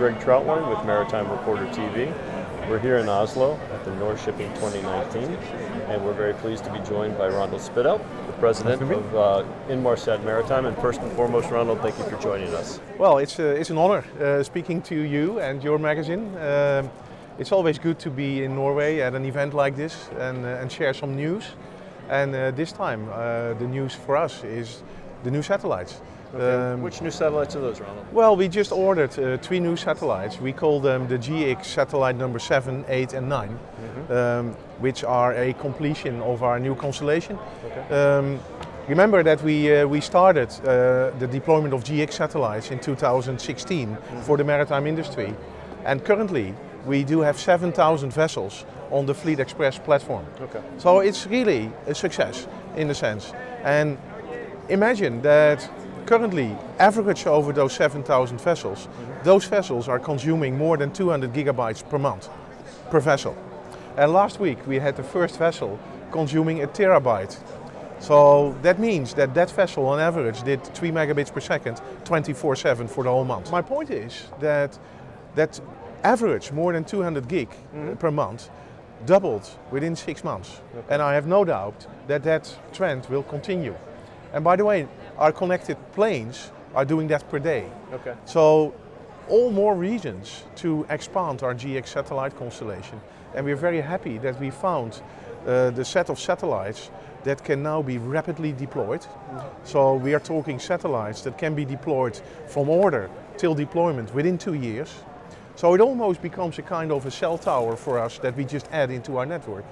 Greg Troutwine with Maritime Reporter TV. We're here in Oslo at the Norshipping 2019, and we're very pleased to be joined by Ronald Spithout, the president of Inmarsat Maritime. And first and foremost, Ronald, thank you for joining us. Well, it's an honor speaking to you and your magazine. It's always good to be in Norway at an event like this and share some news. And this time, the news for us is the new satellites. Okay. Which new satellites are those, Ronald? Well, we just ordered 3 new satellites. We call them the GX satellite number 7, 8 and 9, which are a completion of our new constellation. Okay. Remember that we started the deployment of GX satellites in 2016 for the maritime industry. And currently, we do have 7,000 vessels on the Fleet Express platform. Okay. So it's really a success in a sense. And imagine that currently, average over those 7,000 vessels, those vessels are consuming more than 200 gigabytes per month per vessel. And last week we had the first vessel consuming a terabyte. So that means that that vessel on average did 3 megabits per second 24/7 for the whole month. My point is that average more than 200 gig per month doubled within 6 months. Okay. And I have no doubt that that trend will continue. And by the way, our connected planes are doing that per day. Okay. So all more reasons to expand our GX satellite constellation. And we're very happy that we found the set of satellites that can now be rapidly deployed. So we are talking satellites that can be deployed from order till deployment within 2 years. So it almost becomes a kind of a cell tower for us that we just add into our network.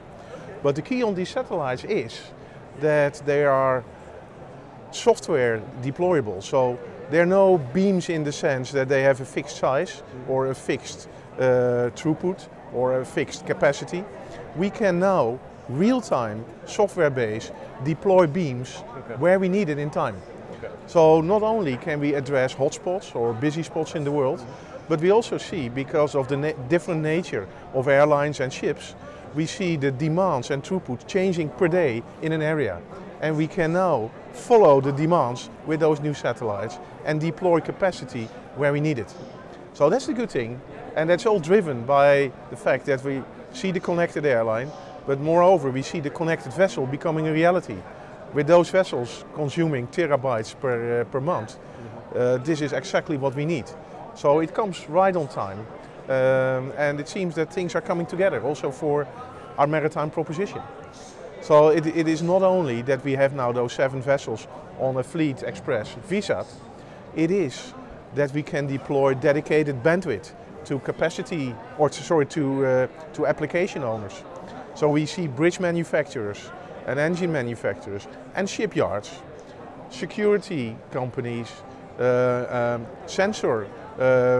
But the key on these satellites is that they are software deployable, so there are no beams in the sense that they have a fixed size or a fixed throughput or a fixed capacity. We can now, real-time, software-based, deploy beams where we need it in time. Okay. So not only can we address hotspots or busy spots in the world, but we also see, because of the different nature of airlines and ships, we see the demands and throughput changing per day in an area. And we can now follow the demands with those new satellites and deploy capacity where we need it. So that's the good thing, and that's all driven by the fact that we see the connected airline, but moreover we see the connected vessel becoming a reality. With those vessels consuming terabytes per month, this is exactly what we need. So it comes right on time, and it seems that things are coming together also for our maritime proposition. So it is not only that we have now those 7 vessels on a Fleet Express VSAT, it is that we can deploy dedicated bandwidth to capacity, or to application owners. So we see bridge manufacturers and engine manufacturers and shipyards, security companies, sensor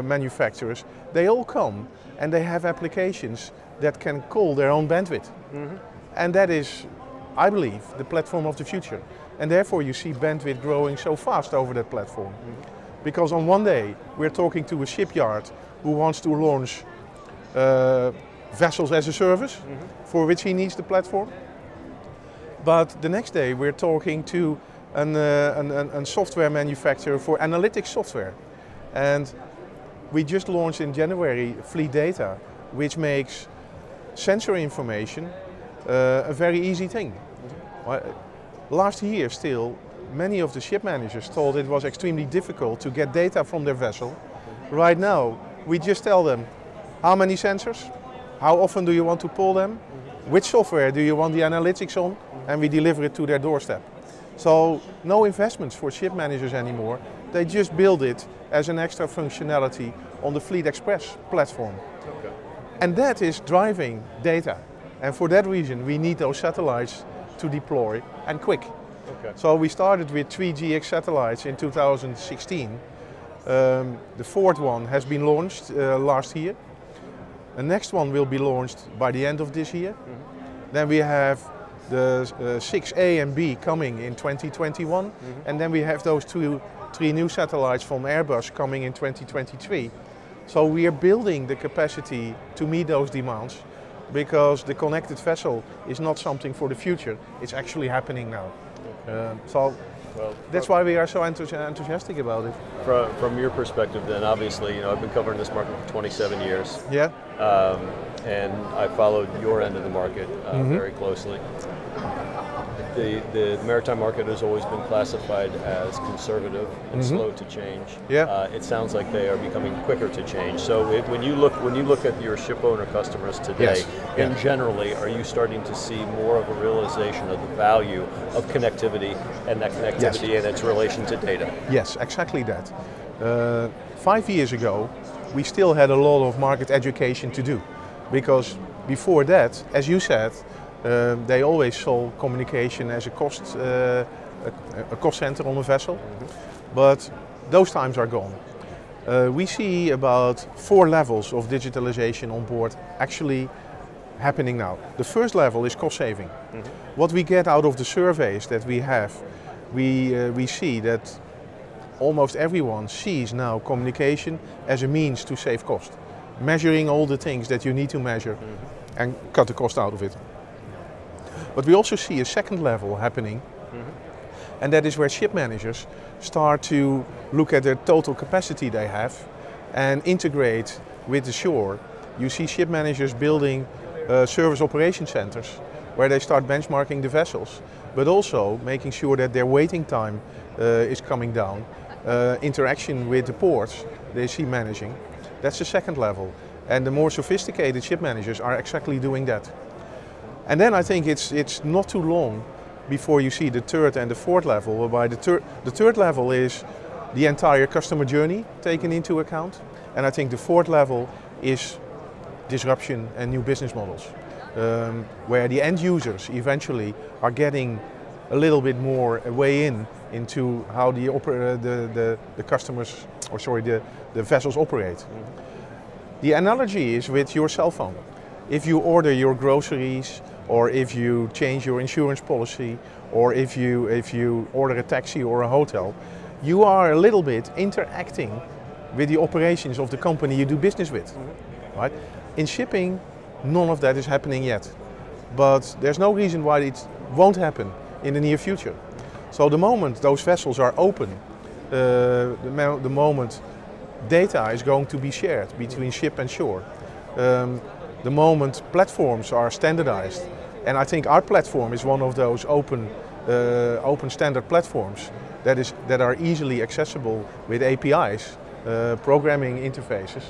manufacturers, they all come and they have applications that can call their own bandwidth. And that is, I believe, the platform of the future. And therefore you see bandwidth growing so fast over that platform. Because on one day we're talking to a shipyard who wants to launch vessels as a service, for which he needs the platform. But the next day we're talking to a software manufacturer for analytics software. And we just launched in January Fleet Data, which makes sensor information a very easy thing. Last year still, many of the ship managers thought it was extremely difficult to get data from their vessel. Right now, we just tell them how many sensors, how often do you want to pull them, which software do you want the analytics on, and we deliver it to their doorstep. So no investments for ship managers anymore, they just build it as an extra functionality on the Fleet Express platform. Okay. And that is driving data. And for that reason, we need those satellites to deploy, and quick. Okay. So we started with 3 GX satellites in 2016. The 4th one has been launched last year. The next one will be launched by the end of this year. Then we have the 6A and B coming in 2021. And then we have those 3 new satellites from Airbus coming in 2023. So we are building the capacity to meet those demands, because the connected vessel is not something for the future, it's actually happening now. So Well, that's why we are so enthusiastic about it. From your perspective, then, obviously, you know, I've been covering this market for 27 years. Yeah. And I followed your end of the market very closely. The maritime market has always been classified as conservative and slow to change. Yeah. It sounds like they are becoming quicker to change. So when you look at your ship owner customers today, generally, are you starting to see more of a realization of the value of connectivity and that connectivity and its relation to data? Yes, exactly that. 5 years ago, we still had a lot of market education to do, because before that, as you said, they always saw communication as a cost center on a vessel, but those times are gone. We see about 4 levels of digitalization on board actually happening now. The first level is cost saving. What we get out of the surveys that we have, we see that almost everyone sees now communication as a means to save cost, measuring all the things that you need to measure and cut the cost out of it. But we also see a second level happening, and that is where ship managers start to look at their total capacity they have and integrate with the shore. You see ship managers building service operation centers where they start benchmarking the vessels, but also making sure that their waiting time is coming down. Interaction with the ports they see managing. That's the second level. And the more sophisticated ship managers are exactly doing that. And then I think it's not too long before you see the third and the fourth level, whereby the third level is the entire customer journey taken into account. And I think the fourth level is disruption and new business models, where the end users eventually are getting a little bit more way into how the customers, or sorry, the vessels operate. The analogy is with your cell phone. If you order your groceries, or if you change your insurance policy, or if you order a taxi or a hotel, you are a little bit interacting with the operations of the company you do business with, right? In shipping, none of that is happening yet, but there's no reason why it won't happen in the near future. So the moment those vessels are open, the moment data is going to be shared between ship and shore, the moment platforms are standardized, and I think our platform is one of those open standard platforms that are easily accessible with APIs, programming interfaces,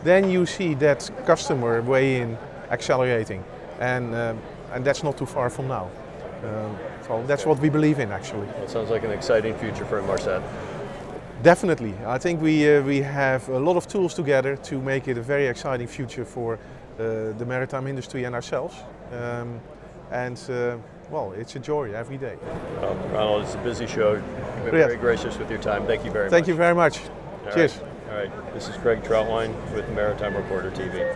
then you see that customer way in accelerating, and that's not too far from now. So that's what we believe in, actually. It sounds like an exciting future for Inmarsat. Definitely. I think we have a lot of tools together to make it a very exciting future for the maritime industry and ourselves. Well, it's a joy every day. Ronald, it's a busy show. You've been very gracious with your time. Thank you very much. Thank you very much. Cheers. All right. This is Craig Troutwine with Maritime Reporter TV.